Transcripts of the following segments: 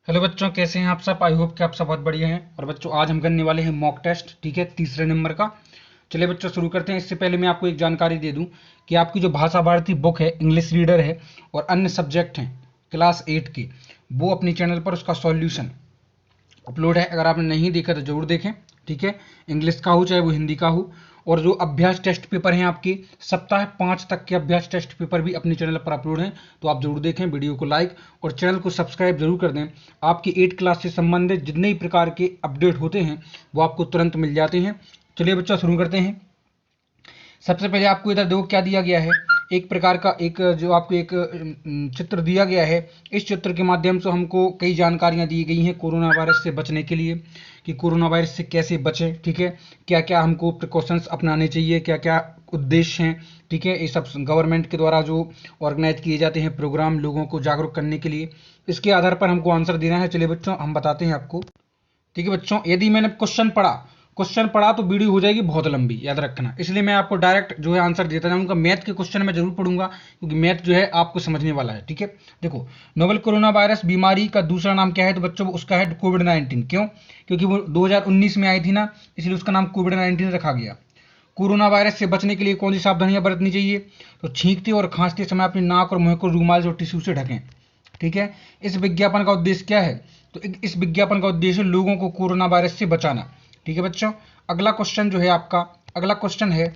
Hello बच्चों, कैसे हैं आप सब। आई होप कि आप सब बहुत बढ़िया हैं। और बच्चों, आज हम करने वाले हैं मॉक टेस्ट, ठीक है, तीसरे नंबर का। चलिए बच्चों, शुरू करते हैं। इससे पहले मैं आपको एक जानकारी दे दूं कि आपकी जो भाषा भारती बुक है, इंग्लिश रीडर है और अन्य सब्जेक्ट हैं क्लास 8 के, वो अपने चैनल पर उसका सॉल्यूशन अपलोड है। अगर आपने नहीं देखा तो जरूर देखें, ठीक है। इंग्लिश का हो चाहे वो हिंदी का हो। और जो अभ्यास टेस्ट पेपर हैं आपके, सप्ताह 5 तक के अभ्यास टेस्ट पेपर भी अपने चैनल पर अपलोड हैं, तो आप जरूर देखें। वीडियो को लाइक और चैनल को सब्सक्राइब जरूर कर दें। आपकी 8 क्लास से संबंधित जितने भी प्रकार के अपडेट होते हैं वो आपको तुरंत मिल जाते हैं। चलिए बच्चों, शुरू करते हैं। सबसे पहले आपको इधर देखो क्या दिया गया है। एक प्रकार का एक जो आपको एक चित्र दिया गया है। इस चित्र के माध्यम से हमको कई जानकारियां दी गई हैं कोरोना वायरस से बचने के लिए, कि कोरोना वायरस से कैसे बचें, ठीक है। क्या क्या हमको प्रिकॉशंस अपनाने चाहिए, क्या क्या उद्देश्य हैं, ठीक है। ये सब गवर्नमेंट के द्वारा जो ऑर्गेनाइज किए जाते हैं प्रोग्राम लोगों को जागरूक करने के लिए, इसके आधार पर हमको आंसर देना है। चलिए बच्चों, हम बताते हैं आपको, ठीक है। बच्चों, यदि मैंने क्वेश्चन पढ़ा तो वीडियो हो जाएगी बहुत लंबी, याद रखना। इसलिए मैं आपको डायरेक्ट जो है आंसर देता जाऊंगा। मैथ के क्वेश्चन मैं जरूर पढ़ूंगा, क्योंकि मैथ जो है आपको समझने वाला है, ठीक है। देखो, नोवेल कोरोना वायरस बीमारी का दूसरा नाम क्या है, तो बच्चों उसका है कोविड-19। क्यों? क्योंकि वो 2019 में आई थी ना, इसलिए उसका नाम कोविड-19 रखा गया। कोरोना वायरस से बचने के लिए कौन सी सावधानियां बरतनी चाहिए, तो छींकते और खांसते समय अपनी नाक और मुंह को रूमाल और टिश्यू से ढकें, ठीक है। इस विज्ञापन का उद्देश्य क्या है, तो इस विज्ञापन का उद्देश्य लोगों को कोरोना वायरस से बचाना, ठीक है बच्चों। अगला क्वेश्चन जो है आपका, अगला क्वेश्चन है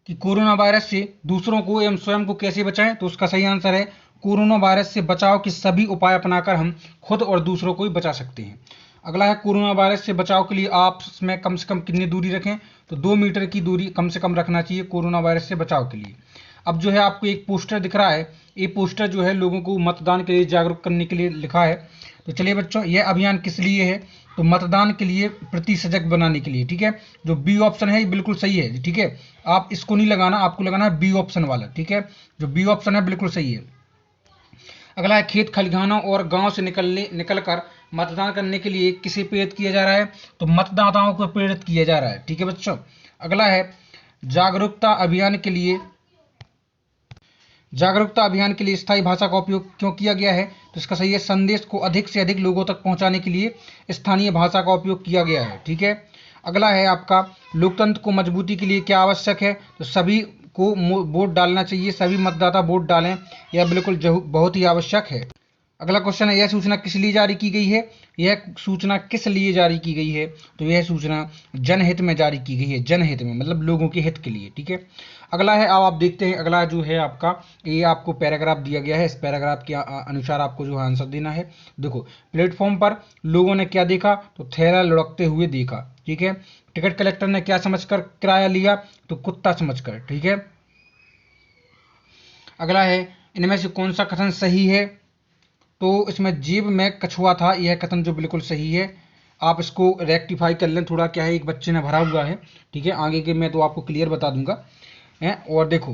कि कोरोना वायरस से दूसरों को एवं स्वयं को कैसे बचाएं, तो उसका सही आंसर है कोरोना वायरस से बचाव के सभी उपाय अपनाकर हम खुद और दूसरों को भी बचा सकते हैं। अगला है कोरोना वायरस से बचाव के लिए आपस में कम से कम कितनी दूरी रखें, तो 2 मीटर की दूरी कम से कम रखना चाहिए कोरोना वायरस से बचाव के लिए। अब जो है आपको एक पोस्टर दिख रहा है, ये पोस्टर जो है लोगों को मतदान के लिए जागरूक करने के लिए लिखा है। तो चलिए बच्चों, यह अभियान किस लिए है, तो मतदान के लिए प्रति सजग बनाने के लिए, ठीक है। जो बी ऑप्शन है ये बिल्कुल सही है, ठीक है। आप इसको नहीं लगाना, आपको लगाना है बी ऑप्शन वाला, ठीक है। जो बी ऑप्शन है बिल्कुल सही है। अगला है खेत खलिहानों और गांव से निकलकर मतदान करने के लिए किसे प्रेरित किया जा रहा है, तो मतदाताओं को प्रेरित किया जा रहा है, ठीक है बच्चों। अगला है जागरूकता अभियान के लिए स्थायी भाषा का उपयोग क्यों किया गया है, तो इसका सही है संदेश को अधिक से अधिक लोगों तक पहुंचाने के लिए स्थानीय भाषा का उपयोग किया गया है, ठीक है। अगला है आपका लोकतंत्र को मजबूती के लिए क्या आवश्यक है, तो सभी को वोट डालना चाहिए, सभी मतदाता वोट डालें, यह बिल्कुल बहुत ही आवश्यक है। अगला क्वेश्चन है, यह सूचना किस लिए जारी की गई है, यह सूचना किस लिए जारी की गई है, तो यह सूचना जनहित में जारी की गई है। जनहित में मतलब लोगों के हित के लिए, ठीक है। अगला है, अब आप देखते हैं, अगला जो है आपका, ये आपको पैराग्राफ दिया गया है। इस पैराग्राफ के अनुसार आपको जो आंसर देना है। देखो, प्लेटफॉर्म पर लोगों ने क्या देखा, तो थैला लुढ़कते हुए देखा, ठीक है। टिकट कलेक्टर ने क्या समझकर किराया लिया, तो कुत्ता समझकर, ठीक है। अगला है, इनमें से कौन सा कथन सही है, तो इसमें जेब में कछुआ था, यह कथन जो बिल्कुल सही है। आप इसको रेक्टिफाई कर लें, थोड़ा क्या है एक बच्चे ने भरा हुआ है, ठीक है। आगे के मैं तो आपको क्लियर बता दूंगा है। और देखो,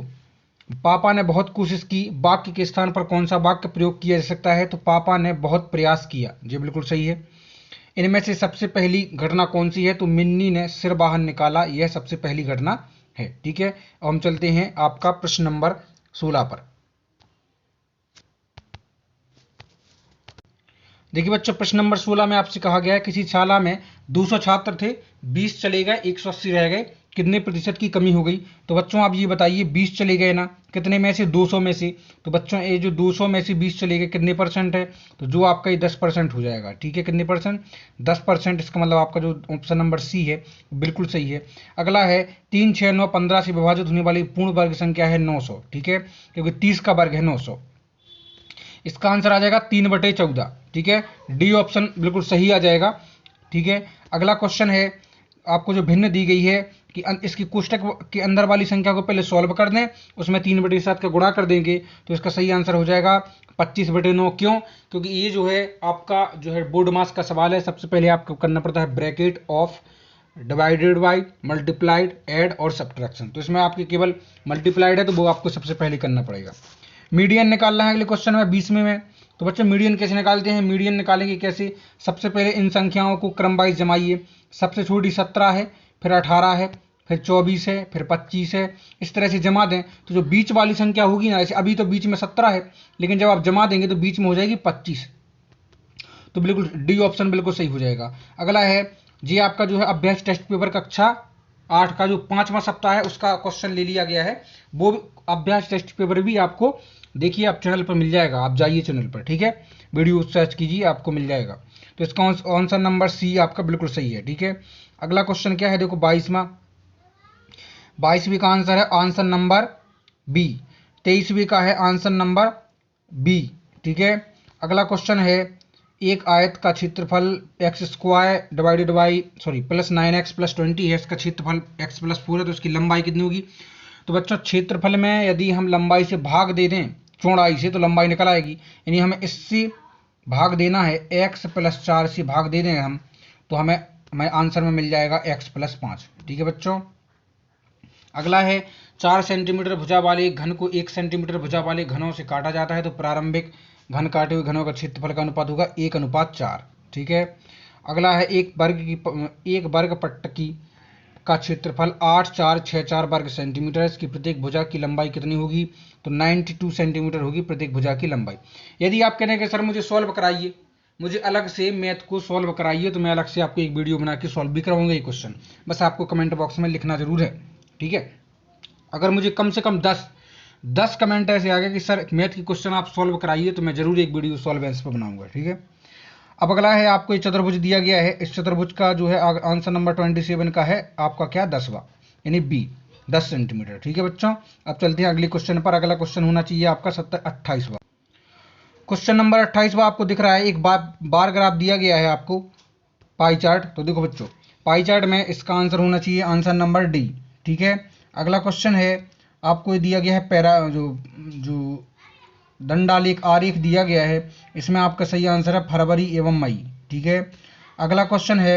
पापा ने बहुत कोशिश की, वाक्य के स्थान पर कौन सा वाक्य प्रयोग किया जा सकता है, तो पापा ने बहुत प्रयास किया, ये बिल्कुल सही है। इनमें से सबसे पहली घटना कौन सी है, तो मिन्नी ने सिर बाहर निकाला, यह सबसे पहली घटना है, ठीक है। अब हम चलते हैं आपका प्रश्न नंबर 16 पर। देखिए बच्चों, प्रश्न नंबर 16 में आपसे कहा गया है किसी शाला में 200 छात्र थे, 20 चले गए, 180 रह गए, कितने प्रतिशत की कमी हो गई। तो बच्चों आप ये बताइए, 20 चले गए ना, कितने में से, 200 में से। तो बच्चों ये जो 200 में से 20 चले गए, कितने परसेंट है, तो जो आपका ये 10% हो जाएगा, ठीक है। कितने परसेंट, 10%। इसका मतलब आपका जो ऑप्शन नंबर सी है बिल्कुल सही है। अगला है 3, 6, 9, 15 से विभाजित होने वाली पूर्ण वर्ग संख्या है 900, ठीक है, क्योंकि 30 का वर्ग है 900। इसका आंसर आ जाएगा 3/14, ठीक है। डी ऑप्शन बिल्कुल सही आ जाएगा, ठीक है। अगला क्वेश्चन है, आपको जो भिन्न दी गई है कि इसकी कोष्टक के अंदर वाली संख्या को पहले सॉल्व कर दें, उसमें 3/7 का गुणा कर देंगे, तो इसका सही आंसर हो जाएगा 25/9। क्यों? क्योंकि ये जो है आपका जो है बोर्ड मास का सवाल है। सबसे पहले आपको करना पड़ता है bracket of, divided by, multiplied, add और सब्ट्रैक्शन। तो इसमें आपके केवल मल्टीप्लाइड है, तो वो आपको सबसे पहले करना पड़ेगा। मीडियन निकालना है अगले क्वेश्चन में 20वें में। तो बच्चों मीडियन कैसे निकालते हैं, मीडियन निकालेंगे कैसे, सबसे पहले इन संख्याओं को क्रम वाइज जमाइए। सबसे छोटी 17 है, फिर 18 है, फिर 24 है, फिर 25 है, इस तरह से जमा दें। तो जो बीच वाली संख्या होगी ना, जैसे अभी तो बीच में 17 है, लेकिन जब आप जमा देंगे तो बीच में हो जाएगी 25। तो बिल्कुल डी ऑप्शन बिल्कुल सही हो जाएगा। अगला है जी आपका जो है अभ्यास टेस्ट पेपर कक्षा 8 का जो 5वां सप्ताह है उसका क्वेश्चन ले लिया गया है। वो अभ्यास टेस्ट पेपर भी आपको देखिए आप चैनल पर मिल जाएगा, आप जाइए चैनल पर, ठीक है, वीडियो सर्च कीजिए आपको मिल जाएगा। तो इसका आंसर नंबर सी आपका बिल्कुल सही है, ठीक है। अगला क्वेश्चन क्या है, देखो 22वीं का आंसर है आंसर नंबर बी। 23वीं का है आंसर नंबर बी, ठीक है। अगला क्वेश्चन है एक आयत का क्षेत्रफल x square divided by plus 9x plus 20 है, इसका क्षेत्रफल x प्लस 4 है, तो इसकी लंबाई कितनी होगी। तो बच्चों क्षेत्रफल में यदि हम लंबाई से भाग दे दें चौड़ाई से तो लंबाई निकल आएगी, यानी हमें इससे भाग देना है, x प्लस 4 से भाग दे दें हम तो हमें आंसर में मिल जाएगा x प्लस 5, ठीक है बच्चों। अगला है 4 सेंटीमीटर भुजा वाले घन को 1 सेंटीमीटर भुजा वाले घनों से काटा जाता है तो प्रारंभिक घन काटे हुए घनों का क्षेत्रफल का अनुपात होगा 1:4, ठीक है। अगला है एक वर्ग पट्टी का क्षेत्रफल 8464 वर्ग सेंटीमीटर, इसकी प्रत्येक भुजा की लंबाई कितनी होगी, तो 92 सेंटीमीटर होगी प्रत्येक भुजा की लंबाई। यदि आप कहें कि सर मुझे सॉल्व कराइए, मुझे अलग से मैथ को सॉल्व कराइए, तो मैं अलग से आपको एक वीडियो बना के सॉल्व भी कराऊंगा ये क्वेश्चन, बस आपको कमेंट बॉक्स में लिखना जरूर है, ठीक है। अगर मुझे कम से कम 10 कमेंट ऐसे आ गए कि सर मैथ की क्वेश्चन आप सॉल्व कराइए तो मैं जरूर एक वीडियो सॉल्वेंस पर बनाऊंगा, ठीक है। अब अगला है आपको एक चतुर्भुज दिया गया है, इस चतुर्भुज का जो है आंसर नंबर 27 का है आपका क्या 10वां, यानी बी 10 सेंटीमीटर, ठीक है बच्चों। अब चलते हैं अगले क्वेश्चन पर। अगला क्वेश्चन होना चाहिए आपका 28वां। क्वेश्चन नंबर 28वां आपको दिख रहा है, एक बार ग्राफ दिया गया है आपको पाई चार्ट। तो देखो बच्चों पाई चार्ट में इसका आंसर होना चाहिए आंसर नंबर डी, ठीक है। अगला क्वेश्चन है आपको ये दिया गया है जो दंडालेख आरेख दिया गया है, इसमें आपका सही आंसर है फरवरी एवं मई, ठीक है। अगला क्वेश्चन है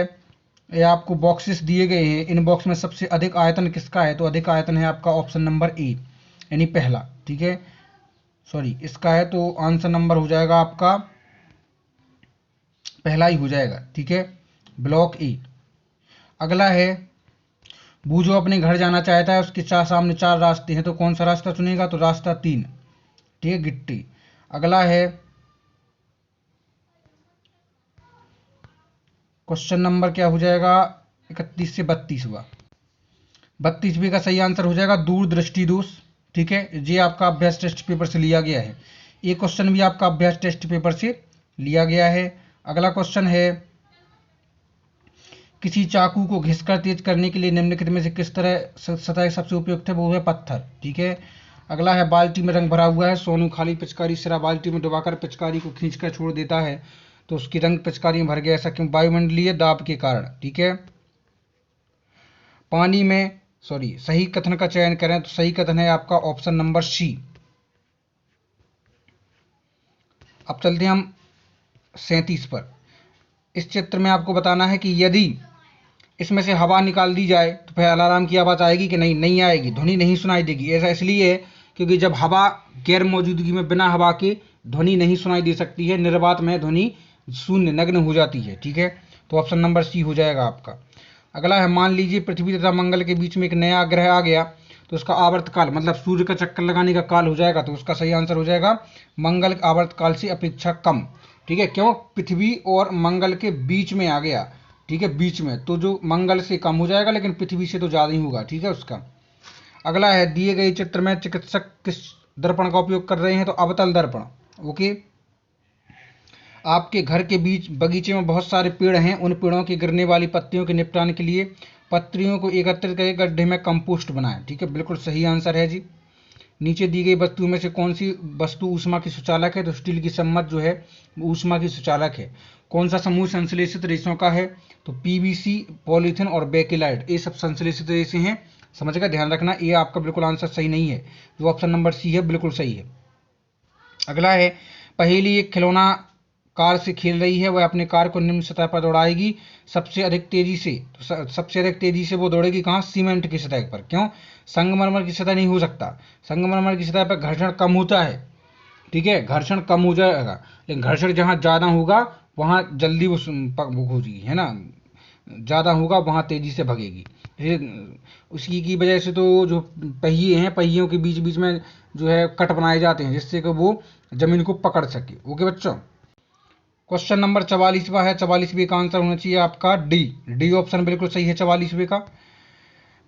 ये आपको बॉक्सेस दिए गए हैं, इन बॉक्स में सबसे अधिक आयतन किसका है, तो अधिक आयतन है आपका ऑप्शन नंबर ए यानी पहला, ठीक है, इसका है तो आंसर नंबर हो जाएगा आपका पहला ही हो जाएगा, ठीक है, ब्लॉक ए। अगला है बूझो अपने घर जाना चाहता है, उसके सामने 4 रास्ते हैं तो कौन सा रास्ता चुनेगा, तो रास्ता 3, ठीक है, गिट्टी। अगला है क्वेश्चन नंबर क्या हो जाएगा 31 से 32वां। 32वीं का सही आंसर हो जाएगा दूरदृष्टि दोष, ठीक है। ये आपका अभ्यास टेस्ट पेपर से लिया गया है, ये क्वेश्चन भी आपका अभ्यास टेस्ट पेपर से लिया गया है। अगला क्वेश्चन है किसी चाकू को घिसकर तेज करने के लिए निम्नलिखित में से किस तरह सतह सबसे उपयुक्त है, वो है पत्थर, ठीक है। अगला है बाल्टी में रंग भरा हुआ है, सोनू खाली पिचकारी सिरा बाल्टी में डुबाकर पिचकारी को खींचकर छोड़ देता है तो उसकी रंग पिचकारी में भर गया, ऐसा क्यों, वायुमंडलीय दाब के कारण, ठीक है। पानी में सही कथन का चयन करें तो सही कथन है आपका ऑप्शन नंबर सी। अब चलते हैं हम 37 पर। इस चित्र में आपको बताना है कि यदि इसमें से हवा निकाल दी जाए तो फिर अलार्म की आवाज़ आएगी कि नहीं आएगी, ध्वनि नहीं सुनाई देगी। ऐसा इसलिए है क्योंकि जब हवा गैर मौजूदगी में बिना हवा के ध्वनि नहीं सुनाई दे सकती है, निर्वात में ध्वनि शून्य नग्न हो जाती है, ठीक है। तो ऑप्शन नंबर सी हो जाएगा आपका। अगला है मान लीजिए पृथ्वी तथा मंगल के बीच में एक नया ग्रह आ गया तो उसका आवर्तकाल मतलब सूर्य का चक्कर लगाने का काल हो जाएगा, तो उसका सही आंसर हो जाएगा मंगल आवर्तकाल से अपेक्षा कम, ठीक है। क्यों, पृथ्वी और मंगल के बीच में आ गया, ठीक है, बीच में, तो जो मंगल से कम हो जाएगा लेकिन पृथ्वी से तो ज़्यादा ही होगा, ठीक है उसका। अगला है दिए गए चित्र में चिकित्सक किस दर्पण का उपयोग कर रहे हैं, तो अवतल दर्पण, ओके। आपके घर के बीच बगीचे में बहुत सारे पेड़ हैं, उन पेड़ों की गिरने वाली पत्तियों के निपटान के लिए पत्तियों को एकत्रित करके गड्ढे में कंपोस्ट बनाएं, ठीक है, बिल्कुल सही आंसर है जी। नीचे दी गई वस्तुओं में से कौन सी वस्तु ऊष्मा की सुचालक है, तो स्टील की चम्मच जो है ऊष्मा की सुचालक है। कौन सा समूह संश्लेषित रेशों का है, तो पीवीसी, पॉलीथिन और बेकेलाइट, ये सब संश्लेषित रेशे हैं, समझ का ध्यान रखना, ये आपका बिल्कुल आंसर सही नहीं है, जो ऑप्शन नंबर सी है बिल्कुल सही है। अगला है पहेली एक खिलौना कार से खेल रही है, वह अपने कार को निम्न सतह पर दौड़ाएगी सबसे अधिक तेजी से, तो सबसे अधिक तेजी से वो दौड़ेगी कहाँ, सीमेंट की सतह पर। क्यों, संगमरमर की सतह नहीं हो सकता, संगमरमर की सतह पर घर्षण कम होता है, ठीक है, घर्षण कम हो जाएगा, लेकिन घर्षण जहाँ ज़्यादा होगा वहाँ जल्दी वो होगी, है ना, ज़्यादा होगा वहाँ तेजी से भगेगी। उसी की वजह से तो जो पहिए हैं, पहियों के बीच बीच में जो है कट बनाए जाते हैं जिससे कि वो जमीन को पकड़ सके, ओके बच्चों। क्वेश्चन नंबर 44वां है, 44वें का आंसर होना चाहिए आपका डी ऑप्शन बिल्कुल सही है 44वें का।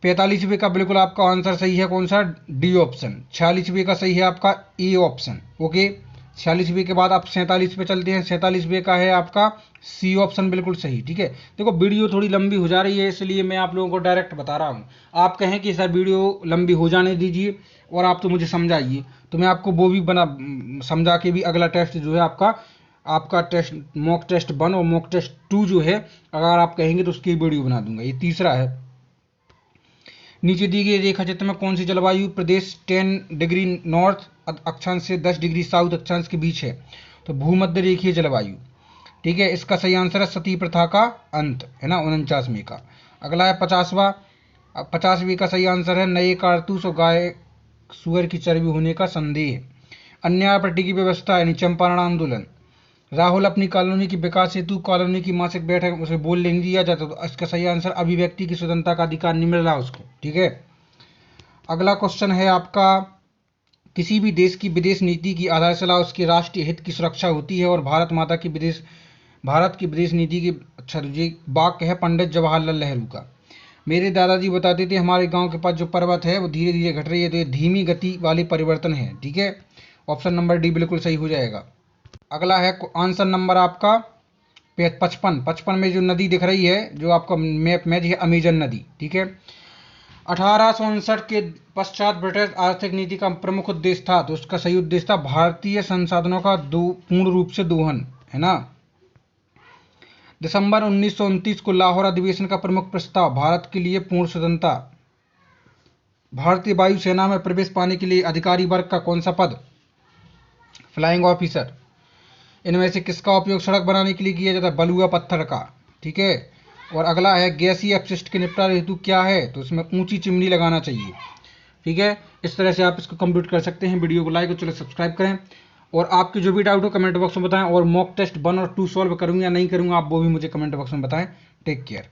45वें का बिल्कुल आपका आंसर सही है कौन सा, डी ऑप्शन। 46वें का सही है आपका ए ऑप्शन। ओके, 46वें के बाद आप 47 पे चलते हैं, 47वें का है आपका सी ऑप्शन बिल्कुल सही। ठीक है, देखो वीडियो थोड़ी लंबी हो जा रही है इसलिए मैं आप लोगों को डायरेक्ट बता रहा हूँ। आप कहें कि सर वीडियो लंबी हो जाने दीजिए और आप तो मुझे समझाइए, तो मैं आपको वो भी बना समझा के भी अगला टेस्ट जो है आपका टेस्ट मॉक टेस्ट 1 और मॉक टेस्ट 2 जो है, अगर आप कहेंगे तो उसकी वीडियो बना दूंगा। ये तीसरा है, नीचे दी गई रेखा चित्र में कौन सी जलवायु प्रदेश 10 डिग्री नॉर्थ अक्षांश से 10 डिग्री साउथ अक्षांश के बीच है, तो भूमध्य रेखीय जलवायु। ठीक है, इसका सही आंसर है सती प्रथा का अंत, है ना, 49वें का। अगला है 50वीं का सही आंसर है नए कारतूस और गाय सुअर की चर्बी होने का संदेह। अन्याय प्रति की व्यवस्था यानी चंपारण आंदोलन। राहुल अपनी कॉलोनी की विकास हेतु कॉलोनी की मासिक बैठक उसे बोल नहीं दिया जाता, तो इसका सही आंसर अभिव्यक्ति की स्वतंत्रता का अधिकार नहीं मिल रहा उसको। ठीक है, अगला क्वेश्चन है आपका, किसी भी देश की विदेश नीति की आधारशिला उसके राष्ट्रीय हित की सुरक्षा होती है और भारत की विदेश नीति की, अच्छा ये वाक्य है पंडित जवाहरलाल नेहरू का। मेरे दादाजी बताते थे हमारे गांव के पास जो पर्वत है वो धीरे धीरे घट रही है, तो ये धीमी गति वाली परिवर्तन है। ठीक है, ऑप्शन नंबर डी बिल्कुल सही हो जाएगा। अगला है आंसर नंबर आपका 55 में जो नदी दिख रही है जो आपका मैप में है अमेजन नदी। ठीक है, 1859 के पश्चात ब्रिटिश आर्थिक नीति का प्रमुख उद्देश्य था, तो उसका सही उद्देश्य था भारतीय संसाधनों का पूर्ण रूप से दोहन, है ना। दिसंबर 1929 को लाहौर अधिवेशन का प्रमुख प्रस्ताव भारत के लिए पूर्ण स्वतंत्रता। भारतीय वायुसेना में प्रवेश पाने के लिए अधिकारी वर्ग का कौन सा पद, फ्लाइंग ऑफिसर। इनमें से किसका उपयोग सड़क बनाने के लिए किया जाता है, बलुआ पत्थर का। ठीक है, और अगला है गैसीय अपशिष्ट के निपटारे हेतु क्या है, तो इसमें ऊंची चिमनी लगाना चाहिए। ठीक है, इस तरह से आप इसको कंप्लीट कर सकते हैं। वीडियो को लाइक और चलो सब्सक्राइब करें, और आपके जो भी डाउट हो कमेंट बॉक्स में बताएं, और मॉक टेस्ट 1 और 2 सॉल्व करूंगा या नहीं करूंगा आप वो भी मुझे कमेंट बॉक्स में बताएं। Take care.